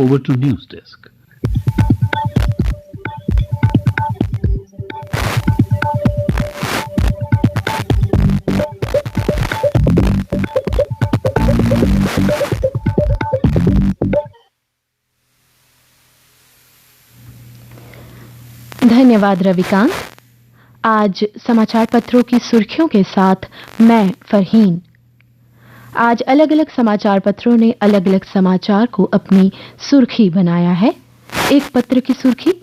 over to News Desk. धन्यवाद रविकांत। आज समाचार पत्रों की सुर्खियों के साथ मैं फरहीन। आज अलग अलग समाचार पत्रों ने अलग अलग समाचार को अपनी सुर्खी बनाया है। एक पत्र की सुर्खी,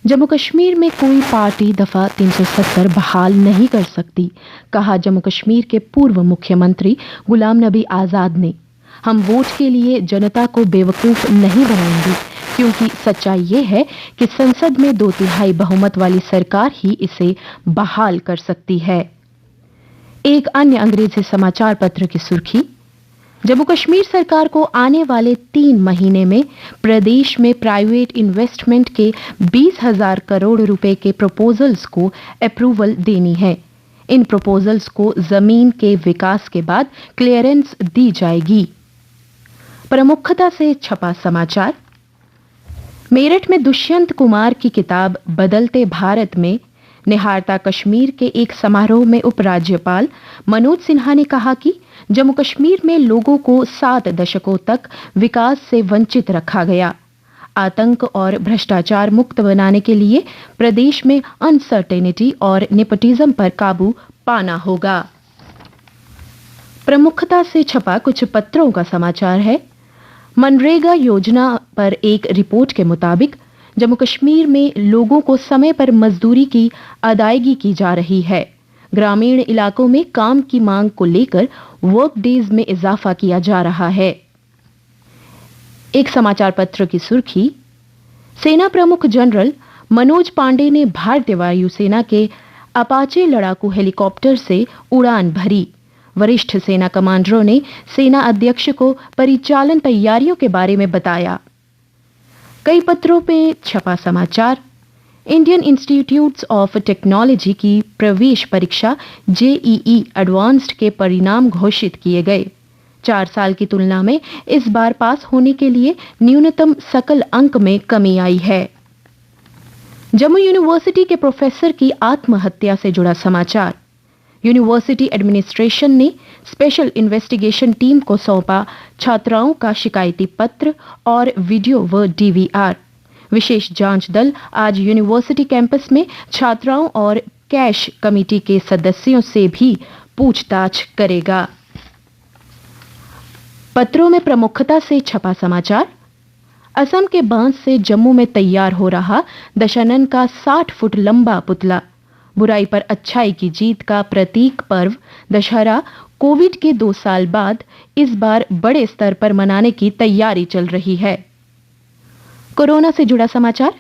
जम्मू कश्मीर में कोई पार्टी दफा 370 बहाल नहीं कर सकती, कहा जम्मू कश्मीर के पूर्व मुख्यमंत्री गुलाम नबी आजाद ने। हम वोट के लिए जनता को बेवकूफ नहीं बनाएंगे, क्योंकि सच्चाई ये है कि संसद में 2/3 बहुमत वाली सरकार ही इसे बहाल कर सकती है। एक अन्य अंग्रेजी समाचार पत्र की सुर्खी, जम्मू कश्मीर सरकार को आने वाले 3 महीने में प्रदेश में प्राइवेट इन्वेस्टमेंट के 20,000 करोड़ रुपए के प्रपोजल्स को अप्रूवल देनी है। इन प्रपोजल्स को जमीन के विकास के बाद क्लियरेंस दी जाएगी। प्रमुखता से छपा समाचार, मेरठ में दुष्यंत कुमार की किताब बदलते भारत में निहारता कश्मीर के एक समारोह में उपराज्यपाल मनोज सिन्हा ने कहा कि जम्मू कश्मीर में लोगों को 7 दशकों तक विकास से वंचित रखा गया। आतंक और भ्रष्टाचार मुक्त बनाने के लिए प्रदेश में अनसर्टेनिटी और नेपोटिज्म पर काबू पाना होगा। प्रमुखता से छपा कुछ पत्रों का समाचार है, मनरेगा योजना पर एक रिपोर्ट के मुताबिक जम्मू कश्मीर में लोगों को समय पर मजदूरी की अदायगी की जा रही है। ग्रामीण इलाकों में काम की मांग को लेकर वर्क डेज में इजाफा किया जा रहा है। एक समाचार पत्र की सुर्खी, सेना प्रमुख जनरल मनोज पांडे ने भारतीय वायुसेना के अपाचे लड़ाकू हेलीकॉप्टर से उड़ान भरी। वरिष्ठ सेना कमांडरों ने सेना अध्यक्ष को परिचालन तैयारियों के बारे में बताया। कई पत्रों में छपा समाचार, इंडियन इंस्टीट्यूट्स ऑफ टेक्नोलॉजी की प्रवेश परीक्षा जेईई एडवांस्ड के परिणाम घोषित किए गए। 4 साल की तुलना में इस बार पास होने के लिए न्यूनतम सकल अंक में कमी आई है। जम्मू यूनिवर्सिटी के प्रोफेसर की आत्महत्या से जुड़ा समाचार, यूनिवर्सिटी एडमिनिस्ट्रेशन ने स्पेशल इन्वेस्टिगेशन टीम को सौंपा छात्राओं का शिकायती पत्र और वीडियो व डीवीआर। विशेष जांच दल आज यूनिवर्सिटी कैंपस में छात्राओं और कैश कमेटी के सदस्यों से भी पूछताछ करेगा। पत्रों में प्रमुखता से छपा समाचार, असम के बांस से जम्मू में तैयार हो रहा दशानन का 60 फुट लंबा पुतला। बुराई पर अच्छाई की जीत का प्रतीक पर्व दशहरा कोविड के 2 साल बाद इस बार बड़े स्तर पर मनाने की तैयारी चल रही है। कोरोना से जुड़ा समाचार,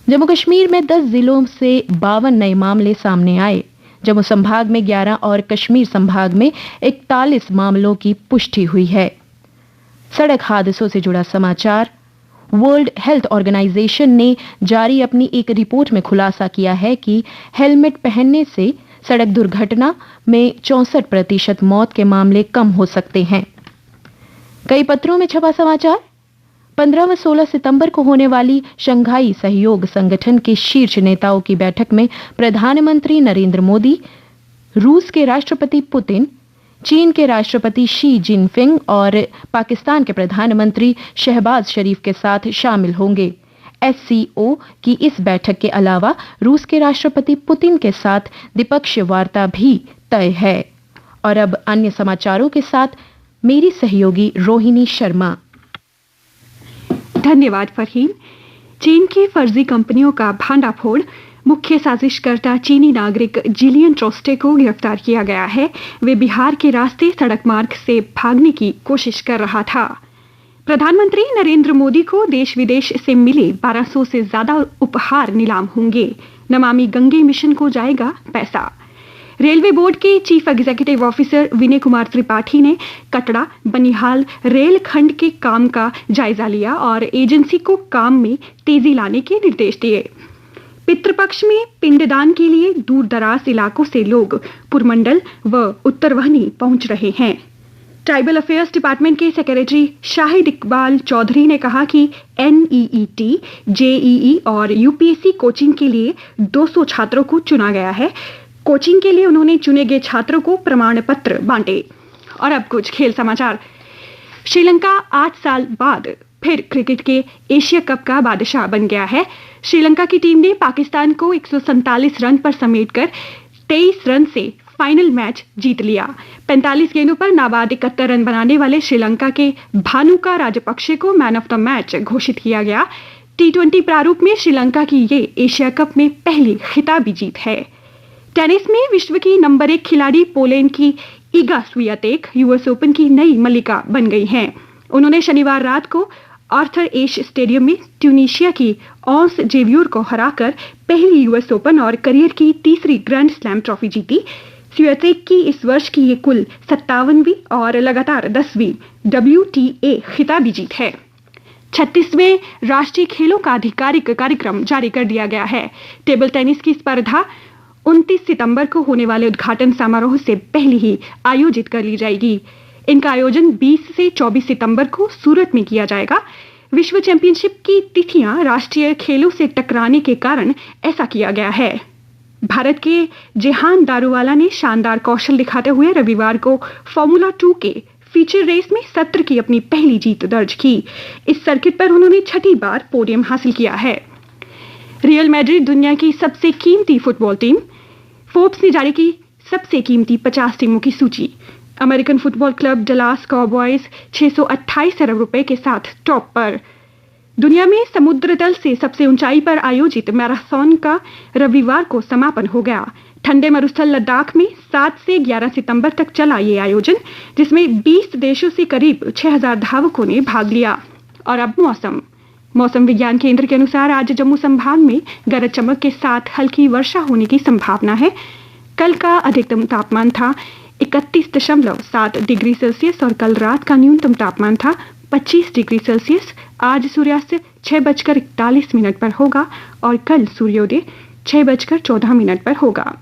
जम्मू कश्मीर में 10 जिलों से 52 नए मामले सामने आए। जम्मू संभाग में 11 और कश्मीर संभाग में 41 मामलों की पुष्टि हुई है। सड़क हादसों से जुड़ा समाचार, वर्ल्ड हेल्थ ऑर्गेनाइजेशन ने जारी अपनी एक रिपोर्ट में खुलासा किया है कि हेलमेट पहनने से सड़क दुर्घटना में 64% मौत के मामले कम हो सकते हैं। कई पत्रों में छपा समाचार, 15 व 16 सितंबर को होने वाली शंघाई सहयोग संगठन के शीर्ष नेताओं की बैठक में प्रधानमंत्री नरेंद्र मोदी, रूस के राष्ट्रपति पुतिन, चीन के राष्ट्रपति शी जिनपिंग और पाकिस्तान के प्रधानमंत्री शहबाज शरीफ के साथ शामिल होंगे। एससीओ की इस बैठक के अलावा रूस के राष्ट्रपति पुतिन के साथ द्विपक्षीय वार्ता भी तय है। और अब अन्य समाचारों के साथ मेरी सहयोगी रोहिणी शर्मा। धन्यवाद फरहीन। चीन की फर्जी कंपनियों का भांडाफोड़, मुख्य साजिशकर्ता चीनी नागरिक जिलियन ट्रोस्टे को गिरफ्तार किया गया है। वे बिहार के रास्ते सड़क मार्ग से भागने की कोशिश कर रहा था। प्रधानमंत्री नरेंद्र मोदी को देश विदेश से मिले 1200 से ज्यादा उपहार नीलाम होंगे। नमामि गंगे मिशन को जाएगा पैसा। रेलवे बोर्ड के chief executive officer Vinay Kumar Tripathi ने कटड़ा बनिहाल रेल खंड के काम का जायजा लिया और एजेंसी को काम में तेजी लाने के निर्देश दिए। पितृपक्ष में पिंडदान के लिए दूर दराज इलाकों से लोग पुरमंडल व उत्तरवहनी पहुंच रहे हैं। ट्राइबल अफेयर्स डिपार्टमेंट के सेक्रेटरी शाहिद इकबाल चौधरी ने कहा कि NEET, JEE और UPSC कोचिंग के लिए 200 छात्रों को चुना गया है। कोचिंग के लिए उन्होंने चुने गए छात्रों को प्रमाण पत्र बांटे। और अब कुछ खेल समाचार। श्रीलंका 8 साल बाद फिर क्रिकेट के एशिया कप का बादशाह बन गया है। श्रीलंका की टीम ने पाकिस्तान को 147 रन पर समेटकर 23 रन से फाइनल मैच जीत लिया। 45 गेंदों पर नाबाद 71 रन बनाने वाले श्रीलंका के भानुका राजपक्षे को मैन ऑफ द मैच घोषित किया गया। T20 प्रारूप में श्रीलंका की ये एशिया कप में पहली खिताबी जीत है। टेनिस में विश्व की नंबर 1 खिलाड़ी पोलैंड की ईगा स्वियातेक US ओपन की नई मल्लिका बन गई हैं। उन्होंने शनिवार रात को आर्थर एश स्टेडियम में ट्यूनीशिया की ऑन्स जेवियर को हराकर पहली US ओपन और करियर की तीसरी ग्रैंड स्लैम ट्रॉफी जीती। स्वियातेक की इस वर्ष की ये कुल 57वीं और लगातार 10वीं WTA खिताबी जीत है। 36वें राष्ट्रीय खेलों का आधिकारिक कार्यक्रम जारी कर दिया गया है। टेबल टेनिस की स्पर्धा 29 सितंबर को होने वाले उद्घाटन समारोह से पहले ही आयोजित कर ली जाएगी। इनका आयोजन 20 से 24 सितंबर को सूरत में किया जाएगा। विश्व चैंपियनशिप की तिथियां राष्ट्रीय खेलों से टकराने के कारण ऐसा किया गया है। भारत के जेहान दारूवाला ने शानदार कौशल दिखाते हुए रविवार को फॉर्मूला 2 के फीचर रेस में सत्र की अपनी पहली जीत दर्ज की। इस सर्किट पर उन्होंने 6ठी बार पोडियम हासिल किया है। रियल मैड्रिड दुनिया की सबसे कीमती फुटबॉल टीम। फोर्ब्स ने जारी की सबसे कीमती 50 टीमों की सूची। अमेरिकन फुटबॉल क्लब डलास कॉबॉयज 628 अरब रुपए के साथ टॉप पर। दुनिया में समुद्र तल से सबसे ऊंचाई पर आयोजित मैराथन का रविवार को समापन हो गया। ठंडे मरुस्थल लद्दाख में 7 से 11 सितंबर तक चला ये आयोजन, जिसमें 20 देशों से करीब 6000 धावकों ने भाग लिया। और अब मौसम विज्ञान केंद्र के अनुसार आज जम्मू संभाग में गरज चमक के साथ हल्की वर्षा होने की संभावना है। कल का अधिकतम तापमान था 31.7 डिग्री सेल्सियस और कल रात का न्यूनतम तापमान था 25 डिग्री सेल्सियस। आज सूर्यास्त 6:41 पर होगा और कल सूर्योदय 6:14 पर होगा।